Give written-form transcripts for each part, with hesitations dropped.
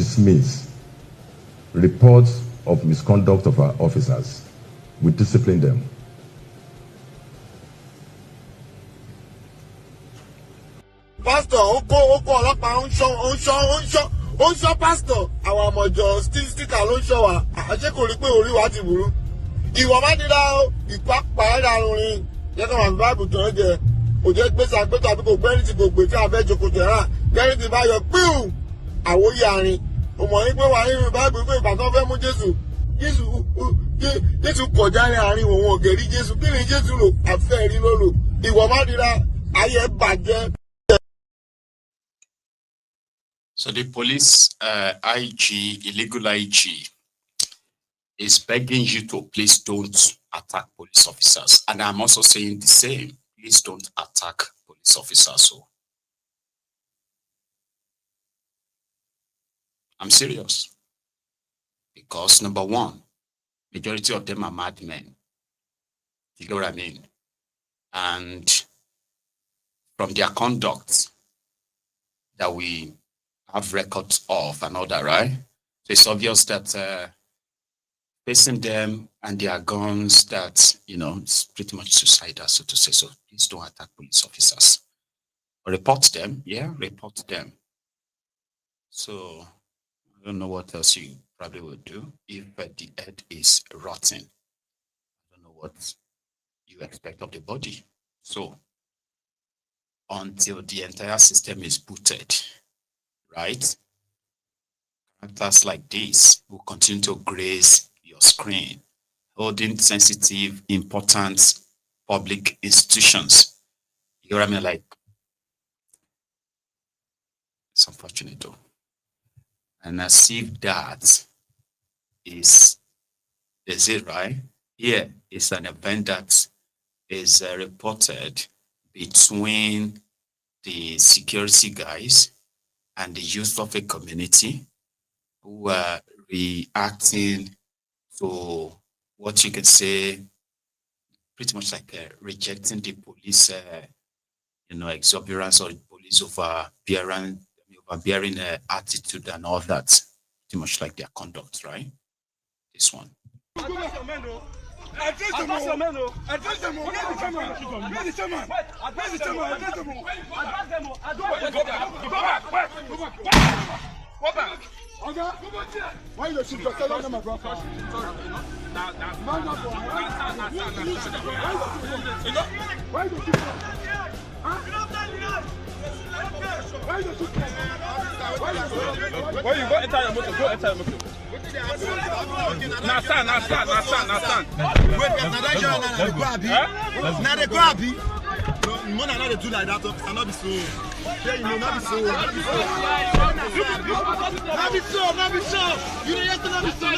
dismiss reports of misconduct of our officers. We discipline them. Pastor, Pastor, our major still alone show. I check on the way what you ìwọ má dídá o ìpápá ẹ̀dá lórin yẹ kí wọn báìbù tó ń jẹ kò jẹ́ gbèsè àgbẹ̀tọ̀ àbí kò gbẹ́rì tí kò gbé tí a fẹ́ jókòó tẹ̀ rà gbẹ́rì tí bá yọ píù àwòyí àárín òmò yín pé wà nínú báìbù pé ìgbà tó fẹ́ mú Jésù kọjá ní àárín òun ògèrí Jésù kí ni Jésù lò àfẹ́ rí lólo ìwọ má dídá ayé bàjẹ́. So the police IG, illegal IG, is begging you to please don't attack police officers. And I'm also saying the same. Please don't attack police officers. So I'm serious. Because number one, majority of them are madmen. You get what I mean? And from their conduct that we have records of and all that, right? So it's obvious that facing them and their guns, that, you know, it's pretty much suicidal, so to say. So please don't attack police officers. Report them, yeah, report them. So I don't know what else you probably would do if the head is rotten. I don't know what you expect of the body. So until the entire system is booted, right? Characters like this will continue to graze your screen, holding sensitive, important public institutions. You know what I mean? Like, it's unfortunate though. And as if that is it, right? Here is an event that is reported between the security guys and the youth of a community who are reacting to what you can say, pretty much like rejecting the police, exuberance, or the police overbearing attitude and all that. Pretty much like their conduct, right? This one. Why you shoot yourself on my brother? Why you shoot? Where you go enter your motor? Go enter your motor. Now stand. Wait, now they grab you. No, not they do like that. Cannot be so. Yeah, you know, not be so. Not be so. You don't have to not be so.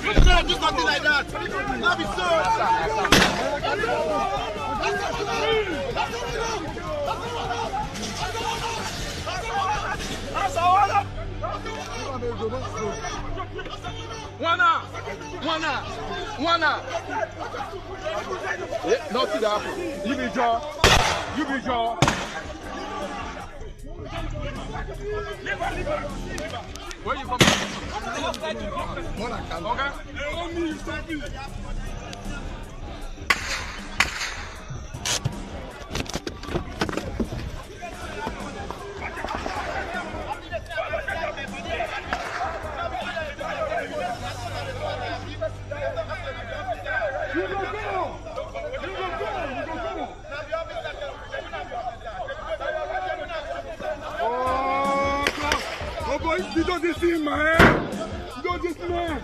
You don't do something like that. Not be so. One. Nothing that happen. You be jaw. Where you from? Okay. You don't just see my hand. You don't just man.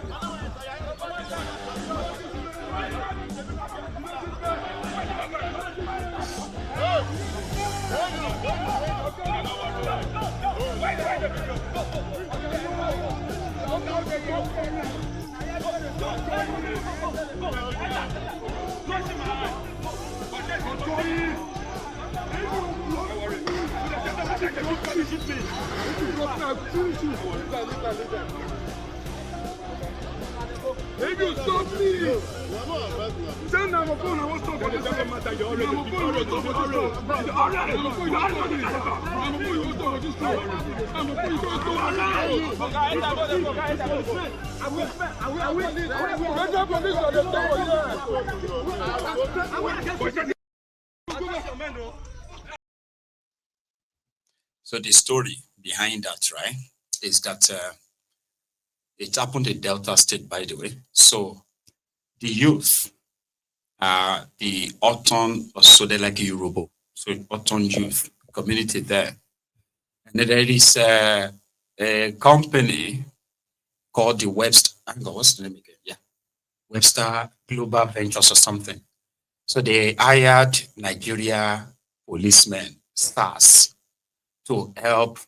Leave that. If you stop me, send them a phone. I won't stop for the doesn't matter. You're already. So the story behind that, right, is that it happened in Delta State, by the way. So the youth, the Autumn, so they're like a Yoruba, so Autumn youth community there. And then there is a company called the Webster, what's the name again? Yeah, Webster Global Ventures or something. So they hired Nigeria policemen, SARS, to help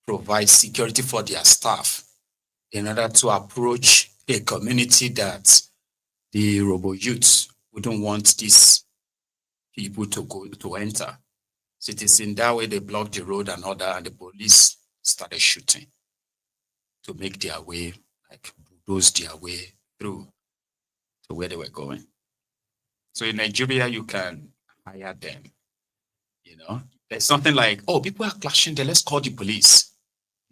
provide security for their staff in order to approach a community that the robo youths wouldn't want these people to enter. So it is in that way they blocked the road and all that, and the police started shooting to make their way, like bulldoze their way through to where they were going. So in Nigeria, you can hire them. You know, there's something like, oh, people are clashing there, let's call the police.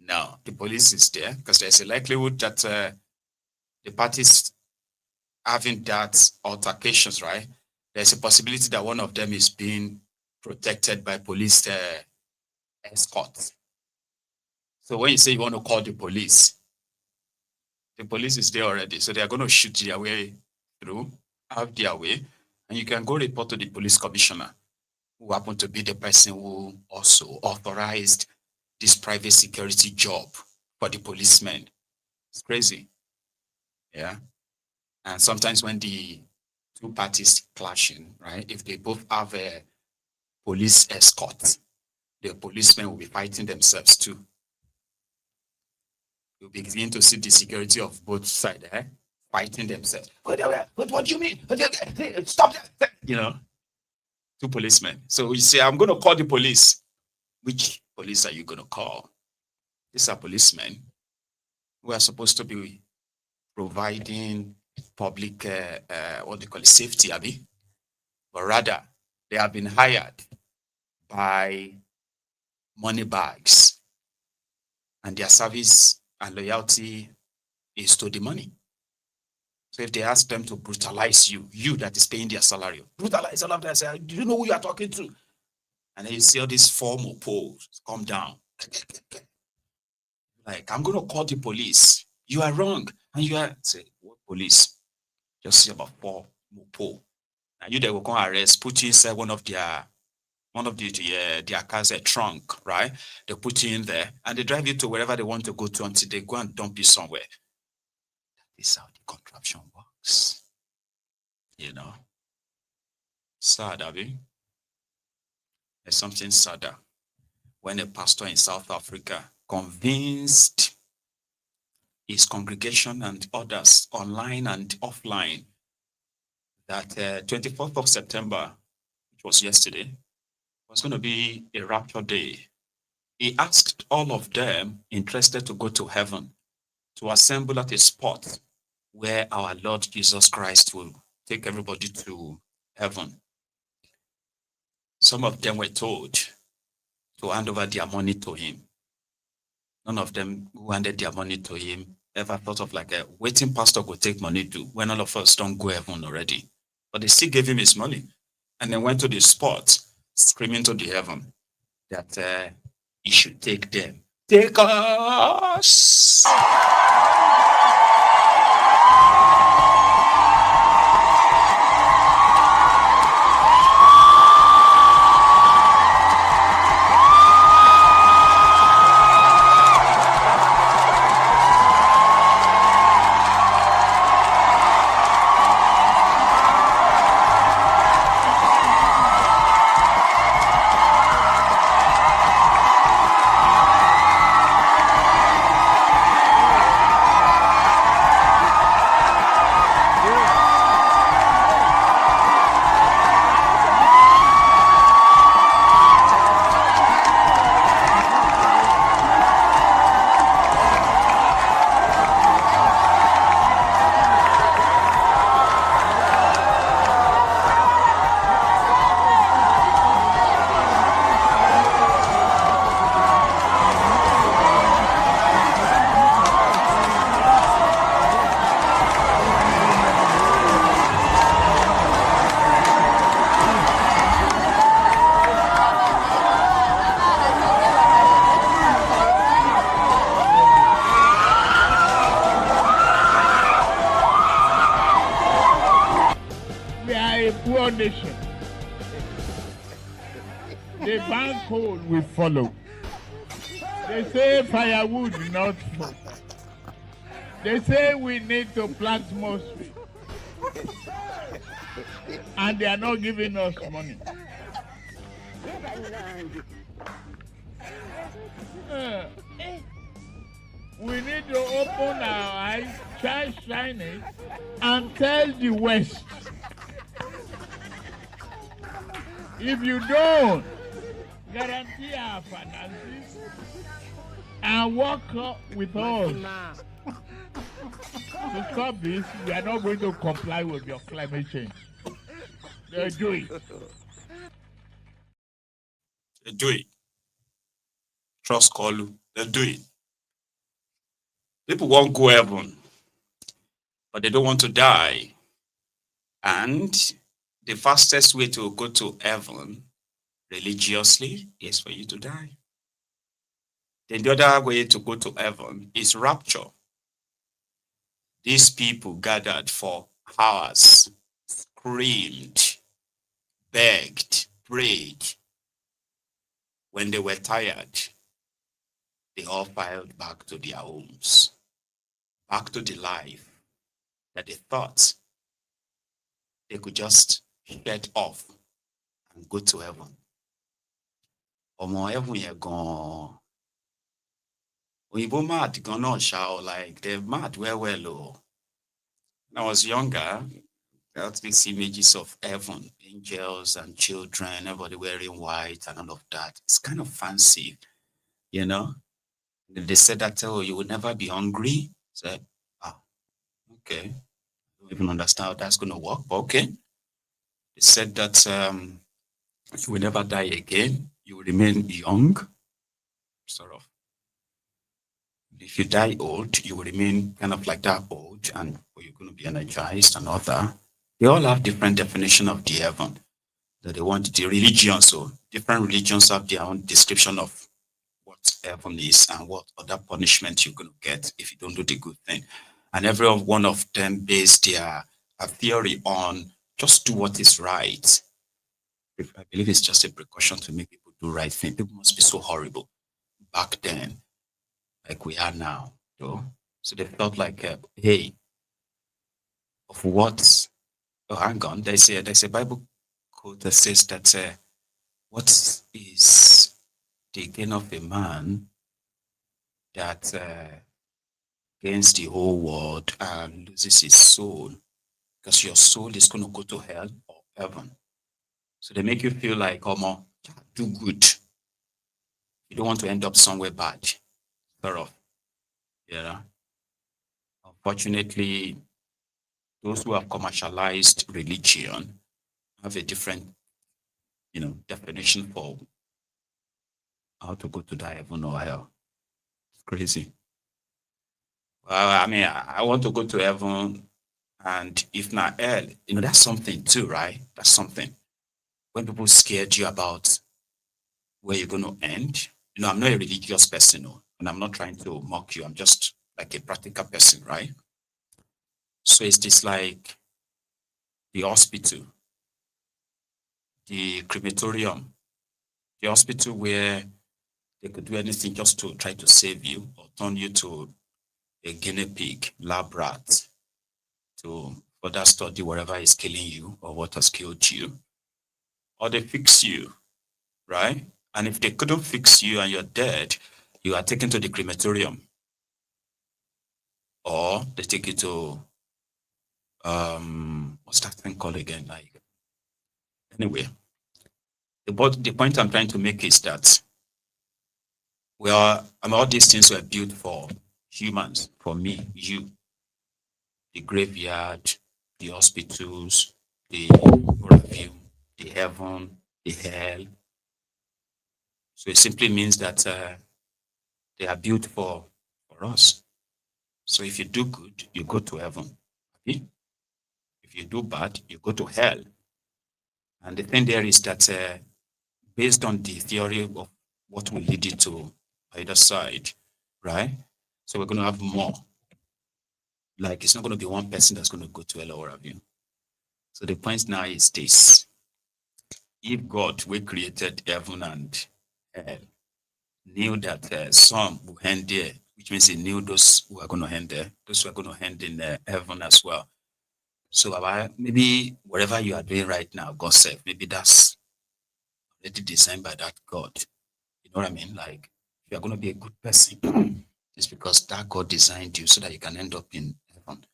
No, the police is there because there's a likelihood that the parties having that altercations, right? There's a possibility that one of them is being protected by police escorts. So when you say you want to call the police is there already. So they are going to shoot their way through, have their way, and you can go report to the police commissioner, who happened to be the person who also authorized this private security job for the policemen. It's crazy. Yeah. And sometimes when the two parties clashing, right, if they both have a police escort, the policemen will be fighting themselves too. You'll begin to see the security of both sides, fighting themselves. What do you mean? Stop that. You know, two policemen. So you say, I'm going to call the police. Which police are you going to call? These are policemen who are supposed to be providing public, what they call it, safety, Abby. But rather, they have been hired by money bags, and their service and loyalty is to the money. So if they ask them to brutalize you that is paying their salary, brutalize all of that, say, do you know who you are talking to? And then you see all these formal poles come down. Like, I'm going to call the police. You are wrong. And you are, say, what police? Just see about 4 mopo. And you, they will come arrest, put you inside one of their cars, a trunk, right? They put you in there and they drive you to wherever they want to go to until they go and dump you somewhere. That is how the contraption works. You know? Sad, Abby. There's something sadder. When a pastor in South Africa convinced his congregation and others online and offline that 24th of September, which was yesterday, was going to be a rapture day. He asked all of them interested to go to heaven to assemble at a spot where our Lord Jesus Christ will take everybody to heaven. Some of them were told to hand over their money to him. None of them who handed their money to him ever thought of like a waiting pastor could take money to when all of us don't go heaven already. But they still gave him his money and then went to the spot screaming to the heaven that he should take them. Take us! nation. The bank coal will follow. They say firewood, not smoke. They say we need to plant more trees. And they are not giving us money. We need to open our eyes, shine it, and tell the West. If you don't guarantee our finances and work with us to stop this, we are not going to comply with your climate change. They'll do it. They do it. Trust Kolu. They do it. People won't go heaven, but they don't want to die. And the fastest way to go to heaven religiously is for you to die. Then the other way to go to heaven is rapture. These people gathered for hours, screamed, begged, prayed. When they were tired, they all filed back to their homes, back to the life that they thought they could just shed off and go to heaven. Omo heaven here gone. Oyinbo mad gone on shout like they're mad well. When I was younger, I had these images of heaven, angels and children, everybody wearing white and all of that. It's kind of fancy, you know. They said that, oh, you will never be hungry. I said, okay. I don't even understand how that's going to work, but okay. They said that you will never die again. You will remain young, sort of. If you die old, you will remain kind of like that old, and you're going to be energized and all that. They all have different definition of the heaven that they want. The religion, so different religions have their own description of what heaven is and what other punishment you're going to get if you don't do the good thing. And every one of them base their theory on just do what is right. I believe it's just a precaution to make people do right thing. People must be so horrible back then, like we are now. So they felt like, hey, of what? Oh, hang on. There's a Bible quote that says that what is the gain of a man that gains the whole world and loses his soul? Because your soul is going to go to hell or heaven. So they make you feel like, oh, do good. You don't want to end up somewhere bad. Sort of. Yeah. Unfortunately, those who have commercialized religion have a different, definition for how to go to the heaven or hell. It's crazy. Well, I mean, I want to go to heaven, and if not hell, that's something too, right? That's something. When people scared you about where you're going to end, I'm not a religious person, and I'm not trying to mock you. I'm just like a practical person, right? So it's just like the hospital, the crematorium, the hospital where they could do anything just to try to save you or turn you to a guinea pig, lab rat, to further study whatever is killing you or what has killed you. Or they fix you, right? And if they couldn't fix you and you're dead, you are taken to the crematorium. Or they take you to, what's that thing called again? Anyway, the point I'm trying to make is that all these things were built for humans, for me, you. The graveyard, the hospitals, the review, the heaven, the hell. So it simply means that they are built for us. So if you do good, you go to heaven. Okay? If you do bad, you go to hell. And the thing there is that based on the theory of what will lead you to either side, right? So we're going to have more. Like it's not going to be one person that's going to go to hell or have you. So the point now is this. if God, we created heaven and hell, knew that some will end there, which means he knew those who are going to end there, those who are going to end in heaven as well. So maybe whatever you are doing right now, God said, maybe that's already designed by that God. You know what I mean? Like, if you're going to be a good person, it's because that God designed you so that you can end up in heaven.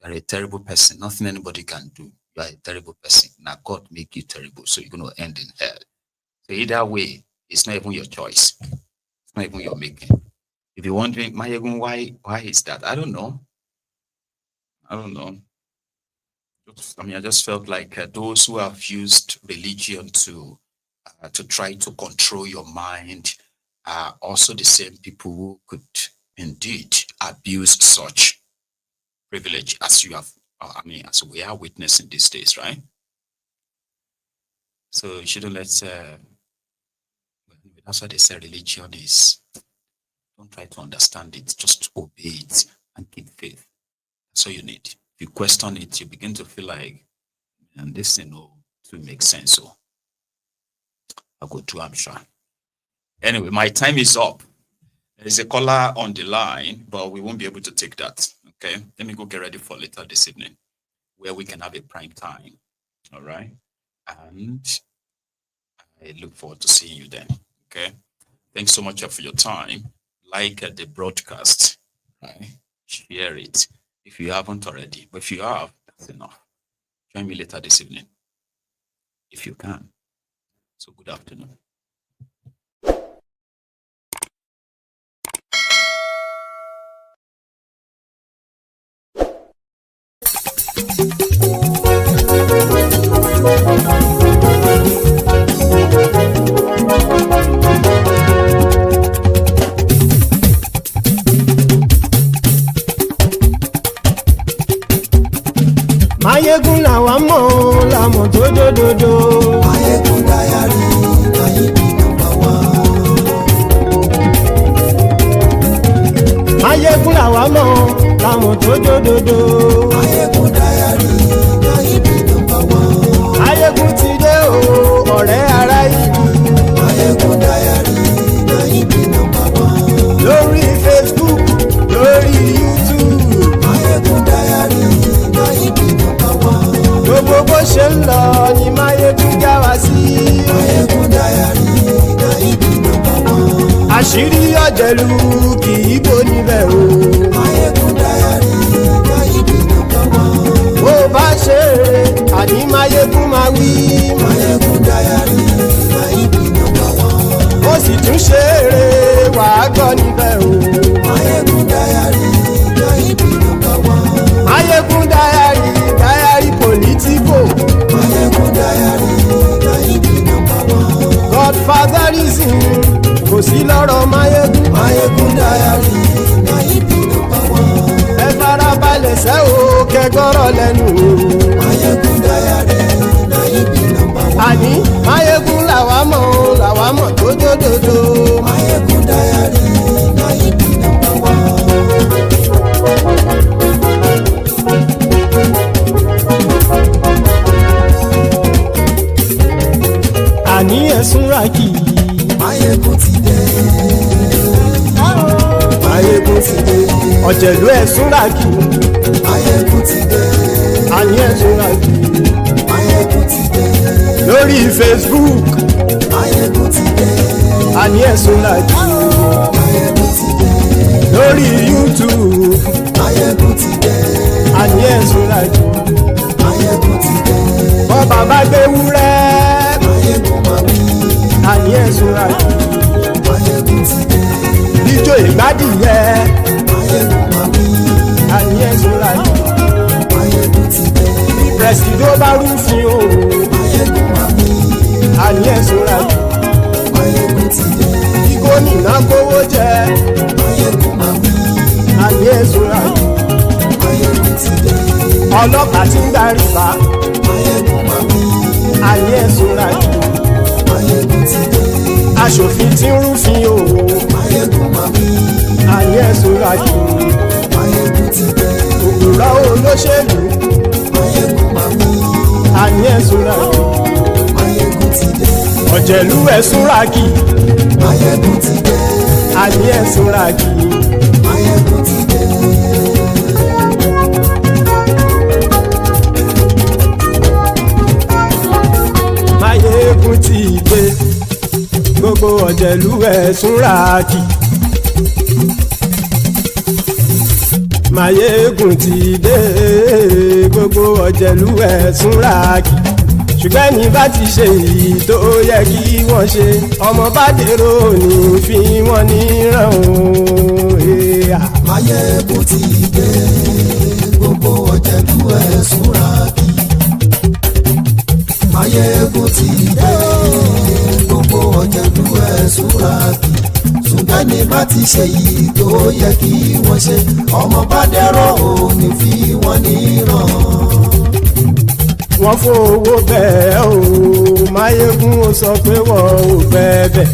You're a terrible person. Nothing anybody can do. You are a terrible person. Now God make you terrible, so you're going to end in hell. So either way, it's not even your choice. It's not even your making. If you're wondering, Maiyegun, why is that? I don't know. I just felt like those who have used religion to try to control your mind are also the same people who could indeed abuse such privilege as you have, as we are witnessing these days, right? So you shouldn't that's why they say religion is, don't try to understand it, just obey it and keep faith. That's all you need. If you question it, you begin to feel like, and this thing to make sense. So I'll go to, I'm sure. Anyway, my time is up. There's a caller on the line, but we won't be able to take that. Okay, let me go get ready for later this evening, where we can have a prime time. All right, and I look forward to seeing you then. Okay, thanks so much for your time. Like the broadcast, right? Share it if you haven't already. But if you have, that's enough. Join me later this evening, if you can. So good afternoon. Maiyegun làwa mọ̀ làmọ̀ tó dòdòdò. Maiyegun Diary, Nayibi #1. Maiyegun làwa mọ̀ làmọ̀ tó dòdòdò. Maiyegun Diary, Nayibi #1. Maiyegun ti dé o, ọ̀rẹ́ ará ìlú. Maiyegun Diary, Nayibi #1. Lórí Facebook, lórí YouTube. Maiyegun Diary, Nayibi #1. Gbogbo bó ṣe ń lọ ni Maiyegun já wa sí. Maiyegun Diary, Nayibi #1. Àṣírí ọ̀jẹ̀lú kì í bò níbẹ̀ o. Maiyegun Diary, Nayibi #1. Bó bá ṣe eré, àní Maiyegun máa wí. Maiyegun Diary, Nayibi #1. Ó sì tún ṣe eré, wàá gbọ́ níbẹ̀ o. Maiyegun Diary, Nayibi #1. Maiyegun Diary politico. Maiyegun Diary, Nayibi #1. Godfatherism kò sí lọ́rọ̀ Maiyegun. Maiyegun Diary, Nayibi #1. Ẹ farabalẹ̀ sẹ́ o kẹgọ́rọ̀ lẹ́nu o. Maiyegun Diary, Nayibi #1. Àní Maiyegun làwa mọ̀ tó dòdòdò. Maiyegun Diary, Nayibi #1. Àní ẹ̀sùn ràkì. Maiyegun ti dé. Maiyegun ti dé. Ọ̀jẹ̀lú ẹ̀sùn ràkì. Maiyegun ti dé. Àní ẹ̀sùn ràkì. Maiyegun ti dé. Lórí Facebook. Maiyegun ti dé. Àní ẹ̀sùn ràkì. Maiyegun ti dé. Lórí YouTube. Maiyegun ti dé. Àní ẹ̀sùn ràkì. Maiyegun ti dé. Bọ́ bàbá gbé wúrẹ́. Maiyegun máa wí. Àní ẹ̀sùn ràkì. Maiyegun ti dé. Ijó ìgbádìyẹ. Maiyegun máa wí. Àní ẹ̀sùn ràkì. Maiyegun ti dé. Presido bá rúfin o. Maiyegun máa wí. Àní ẹ̀sùn ràkì. Maiyegun ti dé. Kí gómìnà kówó jẹ. Maiyegun máa wí. Àní ẹ̀sùn ràkì. Maiyegun ti dé. Ọlọ́pàá tí ń gba rìbá. Maiyegun máa wí. Àní ẹ̀sùn ràkì. Maiyegun ti dé. Aṣòfin tí ń rúfin o. Maiyegun máa wí. Àní ẹ̀sùn ràkì. Maiyegun ti dé. Òpùrọ́ olóṣèlú. Maiyegun máa wí. Àní ẹ̀sùn ràkì. Maiyegun ti ọ̀jẹ̀lú ẹ̀ súnra kì Maiyegun ti dé. àní ẹ̀ súnra kì Maiyegun ti dé. Maiyegun ti dé gbogbo ọ̀jẹ̀lú ẹ̀ súnra kì Maiyegun ti dé gbogbo ọ̀jẹ̀lú ẹ̀ súnra kì ṣùgbọ́n ní bá ti ṣe èyí tó yẹ kí wọ́n ṣe ọmọ bá dèrò ní fi wọ́n níran o. Maiyegun ti dé gbogbo ọ̀jẹ̀lú ẹ̀ súnra kì. Maiyegun ti dé gbogbo ọ̀jẹ̀lú ẹ̀ súnra kì. ṣùgbọ́n ní bá ti ṣe yìí tó yẹ kí wọ́n ṣe ọmọ bá dẹ́rọ̀ ò ní fi wọ́n níran. wọ́n fowó bẹ́ẹ̀ o Maiyegun ó sọ pé wọ́n ò bẹ́ẹ̀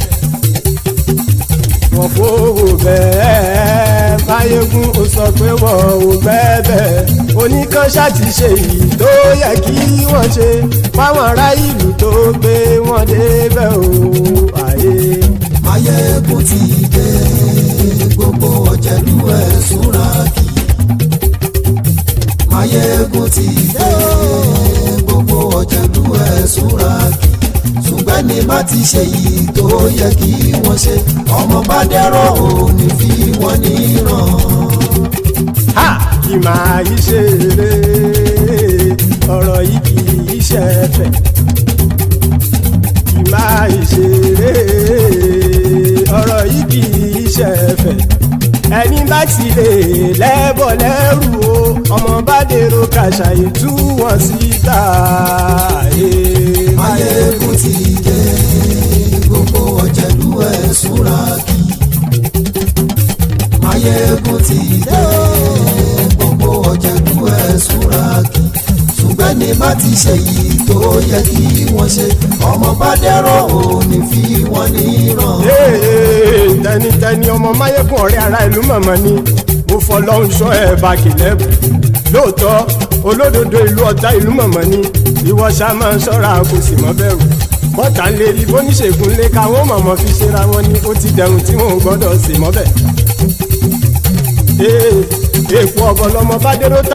wọ́n fowó bẹ́ẹ̀ Maiyegun ó sọ pé wọ́n ò bẹ́ẹ̀ oníkanṣá ti ṣe yìí tó yẹ kí wọ́n ṣe fáwọn ará ìlú tó gbé wọn débẹ̀ o àyè. Maiyegun ti dé gbogbo ọ̀jẹ̀lú ẹ̀ súnra kì. Maiyegun ti dé gbogbo ọ̀jẹ̀lú ẹ̀ súnra kì. ṣùgbọ́n ní bá ti ṣe yìí tó yẹ kí wọ́n ṣe ọmọ bá dẹ́rọ̀ ò ní fi wọ́n níran. ha kì máa yí ṣe eré ọ̀rọ̀ yìí kì í ṣe ẹ̀fẹ̀ kì máa yí ṣe eré ọ̀rọ̀ yìí kì í ṣe ẹ̀fẹ̀ ẹni bá ti lè lẹ́bọ̀ lẹ́rù o ọmọ bá dèrò kàṣàyè tú wọn síta. Maiyegun ti dé gbogbo ọ̀jẹ̀lú ẹ̀ súnra kì. Maiyegun ti dé gbogbo ọ̀jẹ̀lú ẹ̀ súnra kì. ṣùgbọ́n ní bá ti ṣe yìí tó yẹ kí wọ́n ṣe ọmọ bá dẹ́rọ̀ ò ní fi wọ́n níran. tẹnitẹni ọmọ Maiyegun ọ̀rẹ́ ara ìlú mọ̀mọ́ ni mo fọlọ́hún sọ ẹ̀ bá kìlẹ́bù lóòótọ́ olódodo ìlú ọ̀tá ìlú mọ̀mọ́ ni ìwọ ṣá máa ń ṣọ́ra kò sì mọ́ bẹ̀rù bọ́tà ń lè rí bóníṣègùn lé káwọn mọ̀mọ́ fi ṣera wọn ni ó ti dẹrùn tí wọn ò gbọ́dọ̀ sì mọ́ bẹ̀. èèpo ọ̀bọ̀ lọmọ bá dérò